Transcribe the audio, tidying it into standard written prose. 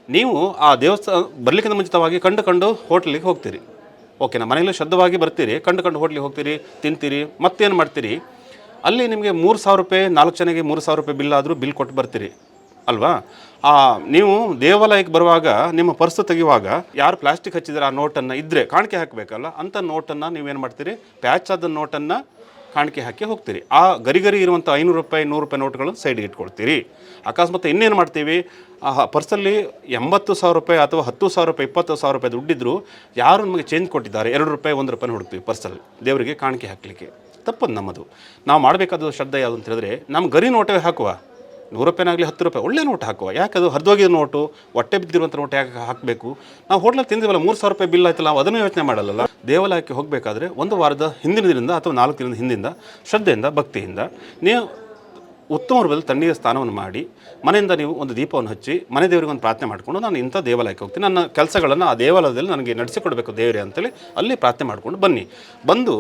ನೀವು ಆ ದೇವಸ್ಥಾನ ಬರಲಿಕ್ಕಿಂತ ಮುಂಚಿತವಾಗಿ ಕಂಡು ಹೋಟ್ಲಿಗೆ ಹೋಗ್ತೀರಿ. ಓಕೆನಾ, ಮನೆಯಲ್ಲೂ ಶುದ್ಧವಾಗಿ ಬರ್ತೀರಿ, ಕಂಡು ಹೋಟ್ಲಿಗೆ ಹೋಗ್ತೀರಿ, ತಿಂತೀರಿ, ಮತ್ತೇನು ಮಾಡ್ತೀರಿ, ಅಲ್ಲಿ ನಿಮಗೆ 3,000 ರೂಪಾಯಿ 4 ಜನಕ್ಕೆ 3,000 ರೂಪಾಯಿ ಬಿಲ್ ಆದರೂ ಬಿಲ್ ಕೊಟ್ಟು ಬರ್ತೀರಿ ಅಲ್ವಾ. ನೀವು ದೇವಾಲಯಕ್ಕೆ ಬರುವಾಗ ನಿಮ್ಮ ಪರ್ಸು ತೆಗೆಯುವಾಗ ಯಾರು ಪ್ಲಾಸ್ಟಿಕ್ ಹಚ್ಚಿದ್ರೆ ಆ ನೋಟನ್ನು ಇದ್ದರೆ ಕಾಣಿಕೆ ಹಾಕಬೇಕಲ್ಲ, ಅಂಥ ನೋಟನ್ನು ನೀವೇನು ಮಾಡ್ತೀರಿ, ಪ್ಯಾಚ್ ಆದ ನೋಟನ್ನು ಕಾಣಿಕೆ ಹಾಕಿ ಹೋಗ್ತೀರಿ. ಆ ಗರಿ ಇರುವಂಥ 500 ರೂಪಾಯಿ 100 ರೂಪಾಯಿ ನೋಟ್ಗಳನ್ನು ಸೈಡ್ಗೆ ಇಟ್ಕೊಳ್ತೀರಿ. ಅಕಸ್ಮಾತ್ ಇನ್ನೇನು ಮಾಡ್ತೀವಿ, ಆ ಪರ್ಸಲ್ಲಿ 80,000 ರೂಪಾಯಿ ಅಥವಾ 10,000 ರೂಪಾಯಿ 20,000 ರೂಪಾಯಿ ದುಡ್ಡಿದ್ರು ಯಾರು ನಮಗೆ ಚೇಂಜ್ ಕೊಟ್ಟಿದ್ದಾರೆ 2 ರೂಪಾಯಿ 1 ರೂಪಾಯಿ ಹುಡುಕ್ತೀವಿ ಪರ್ಸಲ್ಲಿ ದೇವರಿಗೆ ಕಾಣಿಕೆ ಹಾಕಲಿಕ್ಕೆ. ತಪ್ಪದು ನಮ್ಮದು. ನಾವು ಮಾಡಬೇಕಾದ ಶ್ರದ್ಧೆ ಯಾವುದು ಅಂತ ಹೇಳಿದ್ರೆ, ನಮ್ಮ ಗರಿ ನೋಟೇ ಹಾಕುವ, 100 ರೂಪಾಯಿನಾಗಲಿ 10 ರೂಪಾಯಿ ಒಳ್ಳೆ ನೋಟ್ ಹಾಕುವ. ಯಾಕೆ ಅದು ಹರಿದೋಗಿರೋ ನೋಟು, ಹೊಟ್ಟೆ ಬಿದ್ದಿರುವಂಥ ನೋಟ್ ಯಾಕೆ ಹಾಕಬೇಕು? ನಾವು ಹೋಟ್ಲಲ್ಲಿ ತಿಂದಿವಲ್ಲ 3,000 ರೂಪಾಯಿ ಬಿಲ್ ಆಯ್ತಲ್ಲ, ನಾವು ಅದನ್ನು ಯೋಚನೆ ಮಾಡಲ್ಲ. ದೇವಾಲಯಕ್ಕೆ ಹೋಗಬೇಕಾದ್ರೆ ಒಂದು ವಾರದ ಹಿಂದಿನ ದಿನದಿಂದ ಅಥವಾ 4 ದಿನದ ಹಿಂದಿಂದ ಶ್ರದ್ಧೆಯಿಂದ ಭಕ್ತಿಯಿಂದ ನೀವು ಉತ್ತಮ ರೂಪದಲ್ಲಿ ತಣ್ಣೀರ ಸ್ನಾನವನ್ನು ಮಾಡಿ ಮನೆಯಿಂದ ನೀವು ಒಂದು ದೀಪವನ್ನು ಹಚ್ಚಿ ಮನೆ ದೇವರಿಗೆ ಒಂದು ಪ್ರಾರ್ಥನೆ ಮಾಡಿಕೊಂಡು ನಾನು ಇಂಥ ದೇವಾಲಯಕ್ಕೆ ಹೋಗ್ತೀನಿ, ನನ್ನ ಕೆಲಸಗಳನ್ನು ಆ ದೇವಾಲಯದಲ್ಲಿ ನನಗೆ ನಡೆಸಿಕೊಡಬೇಕು ದೇವರೇ ಅಂತೇಳಿ ಅಲ್ಲಿ ಪ್ರಾರ್ಥನೆ ಮಾಡಿಕೊಂಡು ಬನ್ನಿ. ಬಂದು